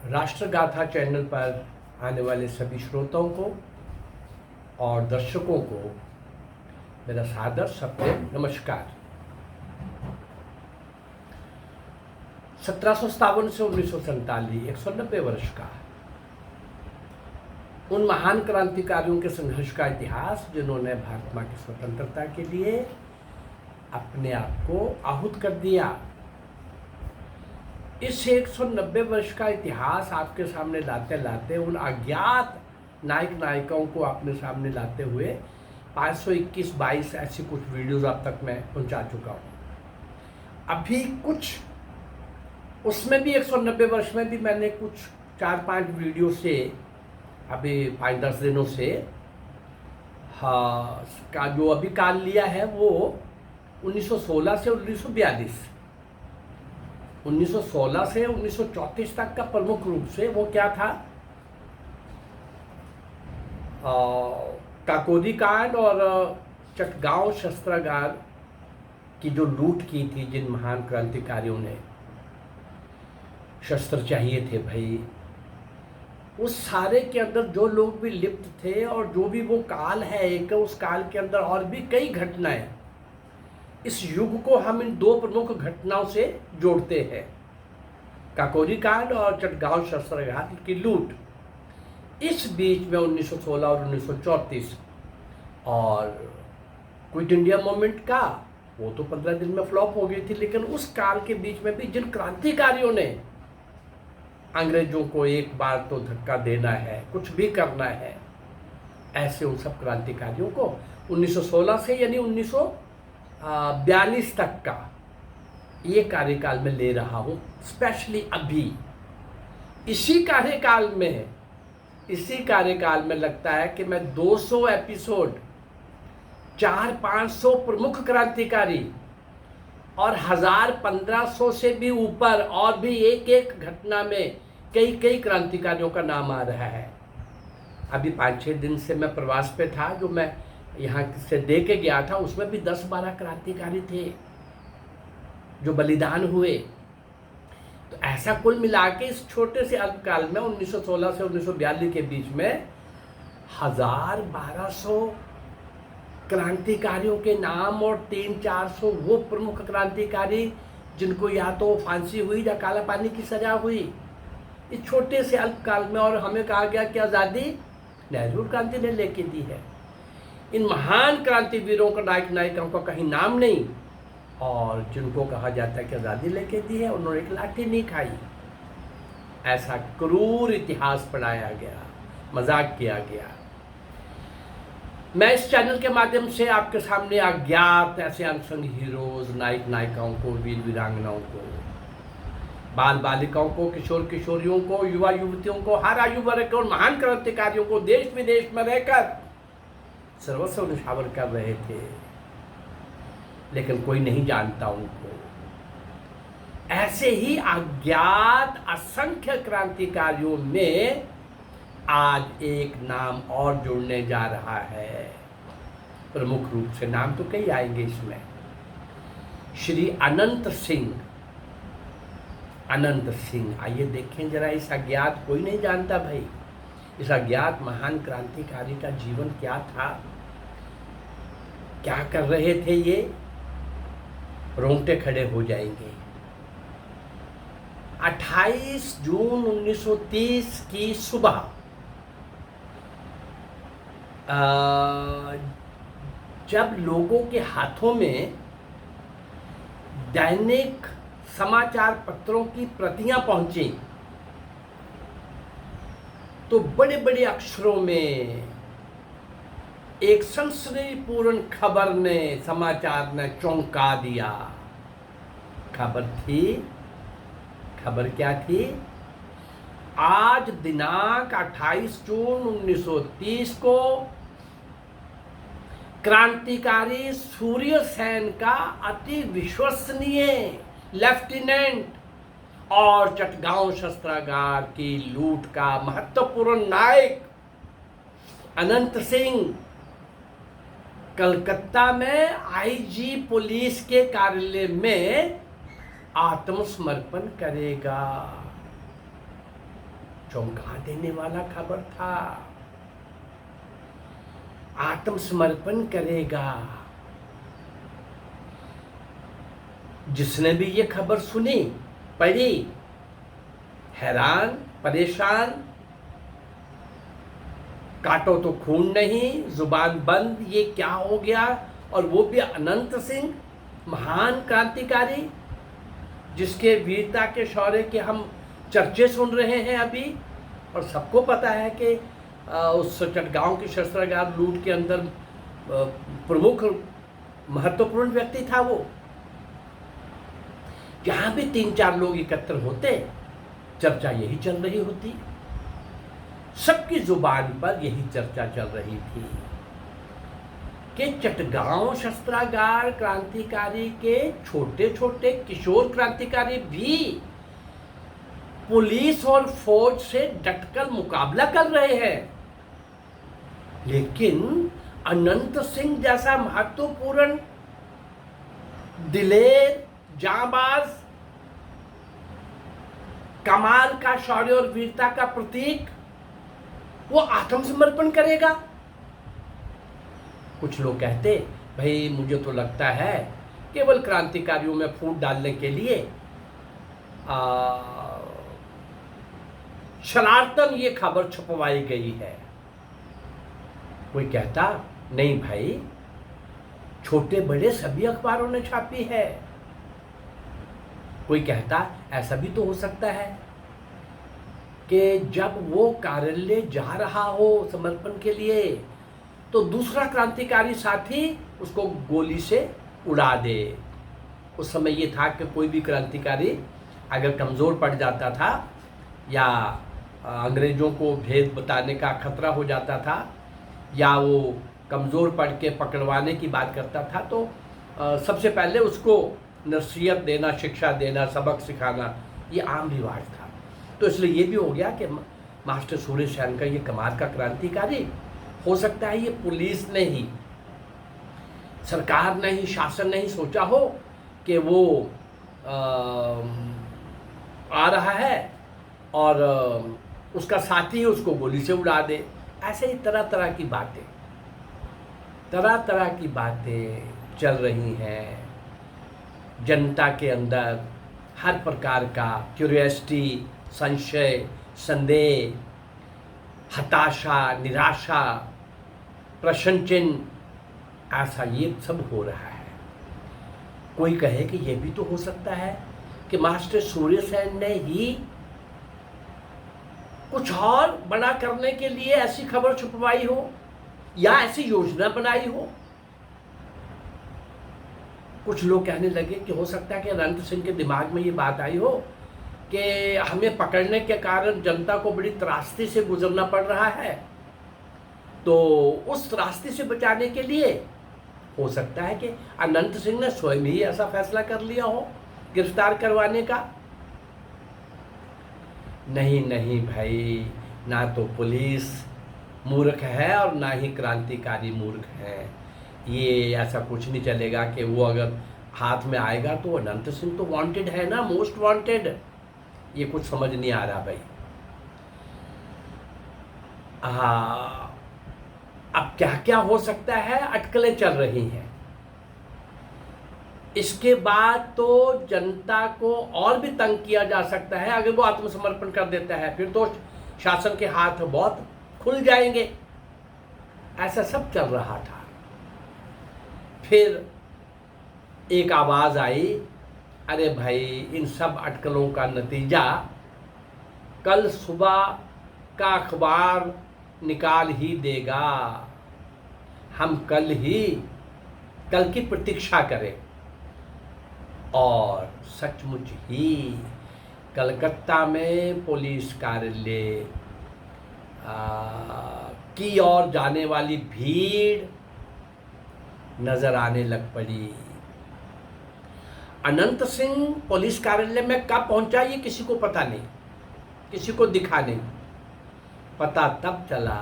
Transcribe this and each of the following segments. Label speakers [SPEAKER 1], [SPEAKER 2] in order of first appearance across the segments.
[SPEAKER 1] राष्ट्रगाथा channel पर आने वाले सभी श्रोताओं को और दर्शकों को मेरा सादर सप्रेम नमस्कार। 1757 से 1947 190 वर्ष का उन महान क्रांतिकारियों के संघर्ष का इतिहास जिन्होंने भारत माँ की स्वतंत्रता के लिए अपने आप को आहूत कर दिया। इस 190 वर्ष का इतिहास आपके सामने लाते लाते उन अज्ञात नायक नायिकाओं को अपने सामने लाते हुए 521-22 ऐसी कुछ वीडियोस अब तक मैं पहुंचा चुका हूं। अभी कुछ उसमें भी 190 वर्ष में भी मैंने कुछ 4-5 वीडियो से अभी 5-10 दिनों से हाँ का जो अभी काल लिया है वो 1916 से 1942 1916 से 1934 तक का प्रमुख रूप से वो क्या था, काकोरी कांड और चटगांव शस्त्रागार की जो लूट की थी। जिन महान क्रांतिकारियों ने शस्त्र चाहिए थे भाई, उस सारे के अंदर जो लोग भी लिप्त थे और जो भी वो काल है एक, उस काल के अंदर और भी कई घटनाएं, इस युग को हम इन दो प्रमुख घटनाओं से जोड़ते हैं, काकोरी कांड और चटगांव शस्त्रागार की लूट। इस बीच में 1916 और 1934 और क्विट इंडिया मूवमेंट का वो तो 15 दिन में फ्लॉप हो गई थी, लेकिन उस काल के बीच में भी जिन क्रांतिकारियों ने अंग्रेजों को एक बार तो धक्का देना है, कुछ भी करना है, ऐसे उन सब क्रांतिकारियों को 1916 से यानी 1942 तक का ये कार्यकाल में ले रहा हूँ। स्पेशली अभी इसी कार्यकाल में लगता है कि मैं 200 एपिसोड, 400-500 प्रमुख क्रांतिकारी और 1000-1500 से भी ऊपर और भी एक एक घटना में कई क्रांतिकारियों का नाम आ रहा है। अभी 5-6 दिन से मैं प्रवास पे था, जो मैं यहाँ से दे के गया था, उसमें भी 10-12 क्रांतिकारी थे जो बलिदान हुए। तो ऐसा कुल मिला के इस छोटे से अल्पकाल में 1916 से 1942 के बीच में 1000-1200 क्रांतिकारियों के नाम और 300-400 वो प्रमुख क्रांतिकारी जिनको या तो फांसी हुई या काला पानी की सजा हुई इस छोटे से अल्पकाल में। और हमें कहा गया कि आज़ादी नेहरू क्रांति ने लेके दी है। इन महान क्रांतिवीरों का, नायक नायिकाओं का कहीं नाम नहीं, और जिनको कहा जाता है कि आज़ादी लेके दी है, उन्होंने एक लाठी नहीं खाई। ऐसा क्रूर इतिहास पढ़ाया गया, मजाक किया गया। मैं इस चैनल के माध्यम से आपके सामने अज्ञात ऐसे अनसंग हीरोज, नायक नायिकाओं को, वीर वीरांगनाओं को, बाल बालिकाओं को, किशोर किशोरियों को, युवा युवतियों को, हर आयु वर्ग के और महान क्रांतिकारियों को देश विदेश में रहकर सर्वस्व निछावर कर रहे थे, लेकिन कोई नहीं जानता उनको। ऐसे ही अज्ञात असंख्य क्रांतिकारियों में आज एक नाम और जुड़ने जा रहा है, प्रमुख रूप से। नाम तो कई आएंगे इसमें। श्री अनंत सिंह। आइए देखें जरा, इस अज्ञात, कोई नहीं जानता भाई, इस अज्ञात महान क्रांतिकारी का जीवन क्या था, क्या कर रहे थे ये, रोंगटे खड़े हो जाएंगे। 28 जून 1930 की सुबह जब लोगों के हाथों में दैनिक समाचार पत्रों की प्रतियां पहुंची, तो बड़े बड़े अक्षरों में एक सनसनीपूर्ण खबर ने, समाचार ने चौंका दिया। खबर क्या थी? आज दिनांक 28 जून 1930 को क्रांतिकारी सूर्य सेन का अति विश्वसनीय लेफ्टिनेंट और चटगांव शस्त्रागार की लूट का महत्वपूर्ण नायक अनंत सिंह कलकत्ता में आईजी पुलिस के कार्यालय में आत्मसमर्पण करेगा। चौंका देने वाला खबर था। आत्मसमर्पण करेगा। जिसने भी ये खबर सुनी, पढ़ी, हैरान, परेशान, काटो तो खून नहीं, जुबान बंद, ये क्या हो गया। और वो भी अनंत सिंह, महान क्रांतिकारी, जिसके वीरता के शौर्य के हम चर्चे सुन रहे हैं अभी। और सबको पता है कि उस चटगांव की शस्त्रागार लूट के अंदर प्रमुख महत्वपूर्ण व्यक्ति था वो। जहां भी 3-4 लोग एकत्र होते, चर्चा यही चल रही होती। सबकी जुबान पर यही चर्चा चल रही थी कि चटगांव शस्त्रागार क्रांतिकारी के छोटे छोटे किशोर क्रांतिकारी भी पुलिस और फौज से डटकर मुकाबला कर रहे हैं। लेकिन अनंत सिंह जैसा महत्वपूर्ण, दिलेर, जांबाज, कमाल का शौर्य और वीरता का प्रतीक, वो आत्मसमर्पण करेगा। कुछ लोग कहते, भाई मुझे तो लगता है केवल क्रांतिकारियों में फूट डालने के लिए शरारतन ये खबर छपवाई गई है। कोई कहता, नहीं भाई, छोटे बड़े सभी अखबारों ने छापी है। कोई कहता, ऐसा भी तो हो सकता है कि जब वो कार्यालय जा रहा हो समर्पण के लिए, तो दूसरा क्रांतिकारी साथी उसको गोली से उड़ा दे। उस समय ये था कि कोई भी क्रांतिकारी अगर कमज़ोर पड़ जाता था या अंग्रेज़ों को भेद बताने का खतरा हो जाता था या वो कमज़ोर पड़ के पकड़वाने की बात करता था, तो सबसे पहले उसको नसीहत देना, शिक्षा देना, सबक सिखाना, ये आम रिवाज था। तो इसलिए ये भी हो गया कि मास्टर सूर्य सेन का ये कमाल का क्रांतिकारी, हो सकता है ये पुलिस ने ही, सरकार ने ही, शासन ने ही सोचा हो कि वो आ रहा है और उसका साथी उसको गोली से उड़ा दे। ऐसे ही तरह तरह की बातें चल रही हैं। जनता के अंदर हर प्रकार का क्यूरियोसिटी, संशय, संदेह, हताशा, निराशा, प्रश्न चिन्ह, ऐसा ये सब हो रहा है। कोई कहे कि ये भी तो हो सकता है कि मास्टर सूर्य सेन ने ही कुछ और बड़ा करने के लिए ऐसी खबर छुपवाई हो या ऐसी योजना बनाई हो। कुछ लोग कहने लगे कि हो सकता है कि अनंत सिंह के दिमाग में ये बात आई हो कि हमें पकड़ने के कारण जनता को बड़ी त्रासदी से गुजरना पड़ रहा है, तो उस त्रासदी से बचाने के लिए हो सकता है कि अनंत सिंह ने स्वयं ही ऐसा फैसला कर लिया हो गिरफ्तार करवाने का। नहीं भाई, ना तो पुलिस मूर्ख है और ना ही क्रांतिकारी मूर्ख है। ये ऐसा कुछ नहीं चलेगा कि वो अगर हाथ में आएगा तो अनंत सिंह तो वांटेड है ना, मोस्ट वांटेड। ये कुछ समझ नहीं आ रहा भाई। अब क्या क्या हो सकता है, अटकलें चल रही हैं। इसके बाद तो जनता को और भी तंग किया जा सकता है। अगर वो आत्मसमर्पण कर देता है फिर तो शासन के हाथ बहुत खुल जाएंगे। ऐसा सब चल रहा था। फिर एक आवाज़ आई, अरे भाई, इन सब अटकलों का नतीजा कल सुबह का अखबार निकाल ही देगा। हम कल की प्रतीक्षा करें। और सचमुच ही कलकत्ता में पुलिस कार्यालय की ओर जाने वाली भीड़ नजर आने लग पड़ी। अनंत सिंह पुलिस कार्यालय में कब पहुंचा ये किसी को पता नहीं, किसी को दिखा नहीं। पता तब चला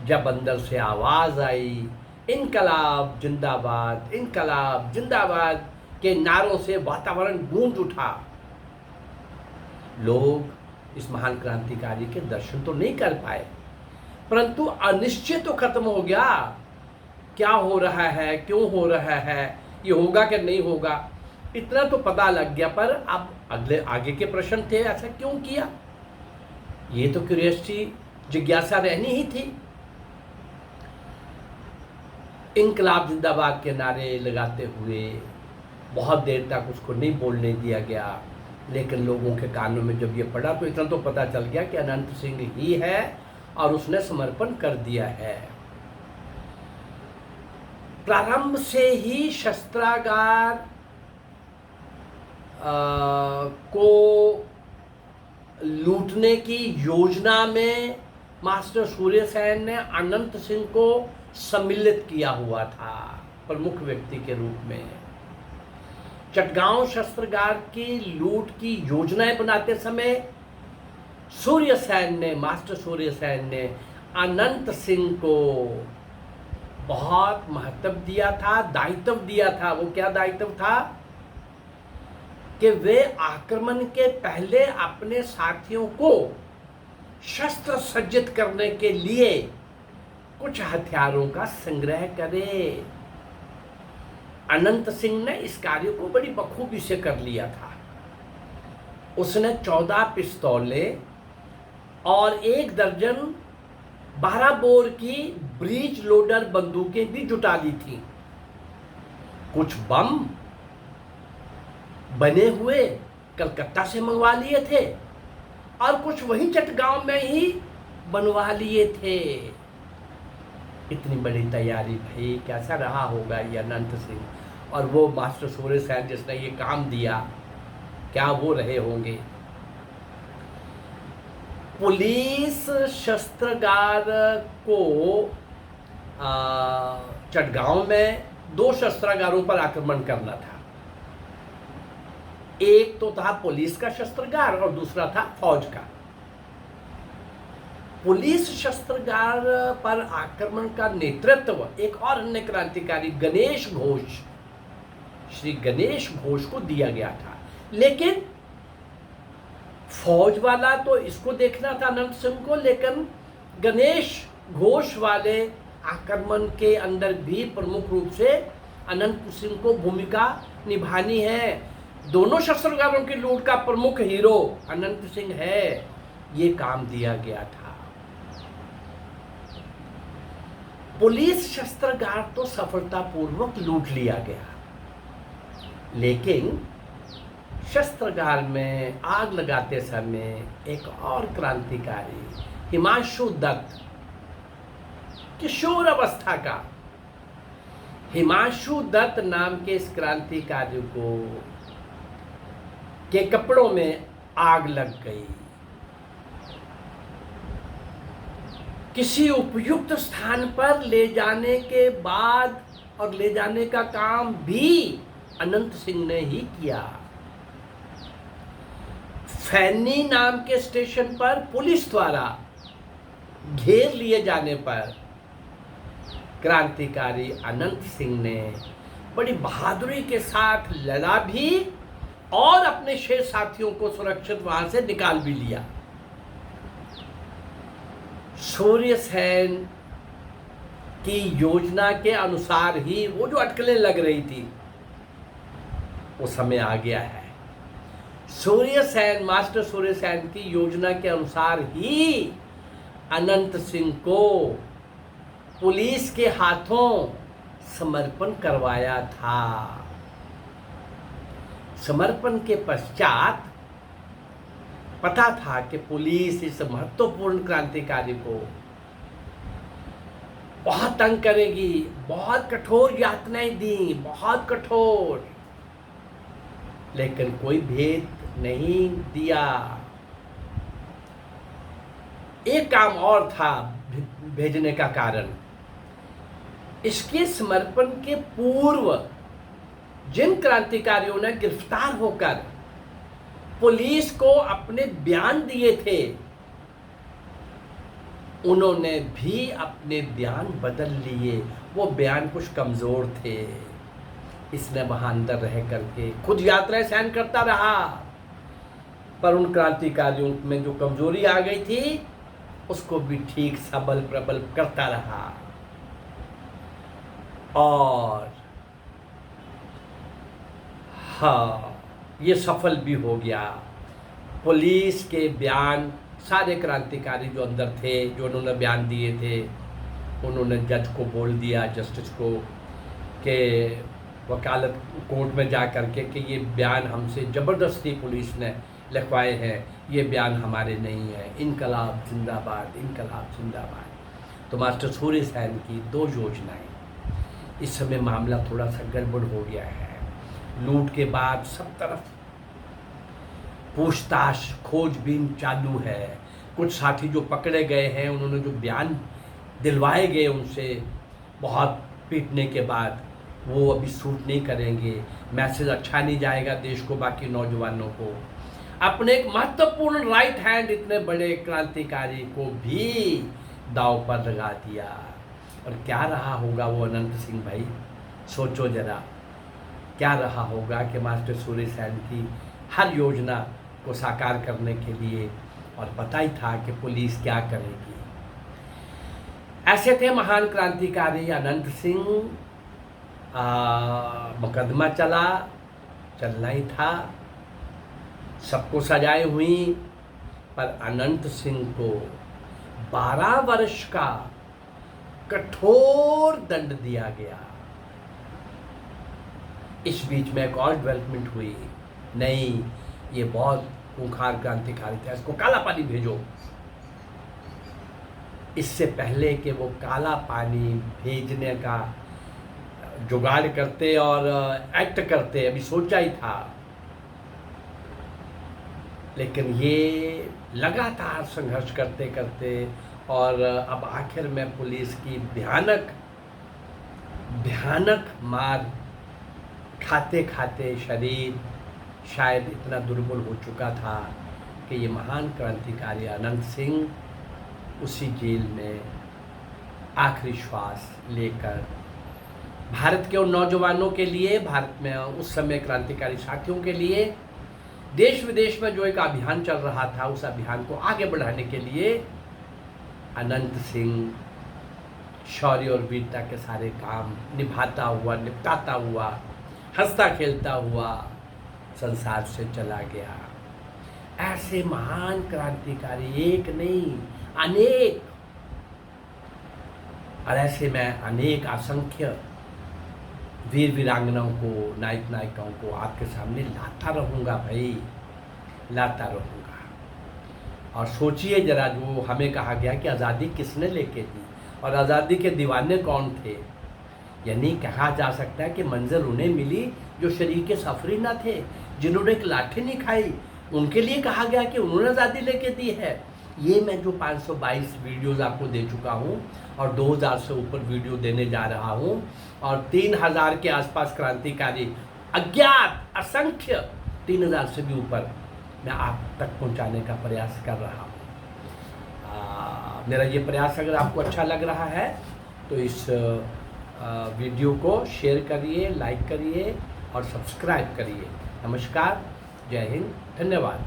[SPEAKER 1] जब अंदर से आवाज आई, इनकलाब जिंदाबाद, इनकलाब जिंदाबाद के नारों से वातावरण गूंज उठा। लोग इस महान क्रांतिकारी के दर्शन तो नहीं कर पाए, परंतु अनिश्चित तो खत्म हो गया। क्या हो रहा है, क्यों हो रहा है, ये होगा कि नहीं होगा, इतना तो पता लग गया। पर अब अगले आगे के प्रश्न थे, ऐसा क्यों किया, ये तो क्यूरियोसिटी, जिज्ञासा रहनी ही थी। इनकलाब जिंदाबाद के नारे लगाते हुए बहुत देर तक उसको नहीं बोलने दिया गया, लेकिन लोगों के कानों में जब ये पड़ा तो इतना तो पता चल गया कि अनंत सिंह ही है और उसने समर्पण कर दिया है। प्रारंभ से ही शस्त्रागार को लूटने की योजना में मास्टर सूर्यसेन ने अनंत सिंह को सम्मिलित किया हुआ था प्रमुख व्यक्ति के रूप में। चटगांव शस्त्रागार की लूट की योजनाएं बनाते समय मास्टर सूर्यसेन ने अनंत सिंह को बहुत महत्व दिया था, दायित्व दिया था। वो क्या दायित्व था कि वे आक्रमण के पहले अपने साथियों को शस्त्र सज्जित करने के लिए कुछ हथियारों का संग्रह करें। अनंत सिंह ने इस कार्य को बड़ी बखूबी से कर लिया था। उसने 14 पिस्तौलें और 1 दर्जन 12 बोर की ब्रीच लोडर बंदूकें भी जुटा ली थी। कुछ बम बने हुए कलकत्ता से मंगवा लिए थे और कुछ वहीं चटगांव में ही बनवा लिए थे। इतनी बड़ी तैयारी, भाई कैसा रहा होगा ये अनंत सिंह, और वो मास्टर सूर्यसेन जिसने ये काम दिया, क्या वो रहे होंगे। पुलिस शस्त्रागार को चटगांव में 2 शस्त्रागारों पर आक्रमण करना था। एक तो था पुलिस का शस्त्रागार और दूसरा था फौज का। पुलिस शस्त्रागार पर आक्रमण का नेतृत्व एक और अन्य क्रांतिकारी श्री गणेश घोष को दिया गया था, लेकिन फौज वाला तो इसको देखना था अनंत सिंह को, लेकिन गणेश घोष वाले आक्रमण के अंदर भी प्रमुख रूप से अनंत सिंह को भूमिका निभानी है। दोनों शस्त्रागारों की लूट का प्रमुख हीरो अनंत सिंह है, ये काम दिया गया था। पुलिस शस्त्रागार तो सफलतापूर्वक लूट लिया गया, लेकिन शस्त्रागार में आग लगाते समय एक और क्रांतिकारी हिमांशु दत्त, किशोर अवस्था का हिमांशु दत्त नाम के इस क्रांतिकारी को के कपड़ों में आग लग गई। किसी उपयुक्त स्थान पर ले जाने के बाद और ले जाने का काम भी अनंत सिंह ने ही किया। फैनी नाम के स्टेशन पर पुलिस द्वारा घेर लिए जाने पर क्रांतिकारी अनंत सिंह ने बड़ी बहादुरी के साथ लड़ा भी और अपने 6 साथियों को सुरक्षित वहां से निकाल भी लिया। सूर्यसेन की योजना के अनुसार ही वो जो अटकलें लग रही थी वो समय आ गया है। मास्टर सूर्यसेन की योजना के अनुसार ही अनंत सिंह को पुलिस के हाथों समर्पण करवाया था। समर्पण के पश्चात पता था कि पुलिस इस महत्वपूर्ण क्रांतिकारी को बहुत तंग करेगी, बहुत कठोर यातनाएं दी, बहुत कठोर, लेकिन कोई भेद नहीं दिया। एक काम और था भेजने का कारण, इसके समर्पण के पूर्व जिन क्रांतिकारियों ने गिरफ्तार होकर पुलिस को अपने बयान दिए थे, उन्होंने भी अपने बयान बदल लिए। वो बयान कुछ कमज़ोर थे, इसने वहाँ अंदर रह करके खुद यात्राएं सहन करता रहा, पर उन क्रांतिकारियों में जो कमजोरी आ गई थी उसको भी ठीक सबल प्रबल करता रहा और हाँ, ये सफल भी हो गया। पुलिस के बयान, सारे क्रांतिकारी जो अंदर थे, जो उन्होंने बयान दिए थे, उन्होंने जज को बोल दिया, जस्टिस को, कि वकालत कोर्ट में जा कर के कि ये बयान हमसे ज़बरदस्ती पुलिस ने लिखवाए हैं, ये बयान हमारे नहीं है। इनकलाब जिंदाबाद, इनकलाब जिंदाबाद। तो मास्टर सूर्य सेन की 2 योजनाएं, इस समय मामला थोड़ा सा गड़बड़ हो गया है। लूट के बाद सब तरफ पूछताछ खोजबीन चालू है। कुछ साथी जो पकड़े गए हैं, उन्होंने जो बयान दिलवाए गए उनसे बहुत पीटने के बाद, वो अभी सूट नहीं करेंगे। मैसेज अच्छा नहीं जाएगा देश को, बाकी नौजवानों को। अपने एक महत्वपूर्ण राइट हैंड इतने बड़े क्रांतिकारी को भी दांव पर लगा दिया। और क्या रहा होगा वो अनंत सिंह भाई, सोचो जरा, क्या रहा होगा कि मास्टर सूर्य सेन की हर योजना को साकार करने के लिए, और पता ही था कि पुलिस क्या करेगी। ऐसे थे महान क्रांतिकारी अनंत सिंह। मुकदमा चलना ही था, सबको सजाएं हुई, पर अनंत सिंह को 12 वर्ष का कठोर दंड दिया गया। इस बीच में एक और डेवलपमेंट हुई, नहीं ये बहुत खूंखार क्रांतिकारी था, इसको काला पानी भेजो। इससे पहले कि वो काला पानी भेजने का जुगाड़ करते और एक्ट करते, अभी सोचा ही था, लेकिन ये लगातार संघर्ष करते करते और अब आखिर में पुलिस की भयानक मार खाते खाते शरीर शायद इतना दुर्बल हो चुका था कि ये महान क्रांतिकारी अनंत सिंह उसी जेल में आखिरी श्वास लेकर भारत के उन नौजवानों के लिए, भारत में उस समय क्रांतिकारी साथियों के लिए, देश विदेश में जो एक अभियान चल रहा था, उस अभियान को आगे बढ़ाने के लिए अनंत सिंह शौर्य और वीरता के सारे काम निभाता हुआ, निपटाता हुआ, हंसता खेलता हुआ संसार से चला गया। ऐसे महान क्रांतिकारी एक नहीं अनेक, और ऐसे मैं अनेक असंख्य वीर वीरांगनाओं को, नायक नायिकाओं को आपके सामने लाता रहूँगा भाई, लाता रहूँगा। और सोचिए जरा, जो हमें कहा गया कि आज़ादी किसने लेके दी और आज़ादी के दीवाने कौन थे, यानी कहा जा सकता है कि मंजिल उन्हें मिली जो शरीके सफरी ना थे, जिन्होंने एक लाठी नहीं खाई, उनके लिए कहा गया कि उन्होंने आज़ादी लेके दी है। ये मैं जो 522 वीडियोज़ आपको दे चुका हूँ और 2000 से ऊपर वीडियो देने जा रहा हूँ, और 3000 के आसपास क्रांतिकारी अज्ञात असंख्य 3000 से भी ऊपर मैं आप तक पहुँचाने का प्रयास कर रहा हूँ। मेरा ये प्रयास अगर आपको अच्छा लग रहा है तो इस वीडियो को शेयर करिए, लाइक करिए और सब्सक्राइब करिए। नमस्कार, जय हिंद, धन्यवाद।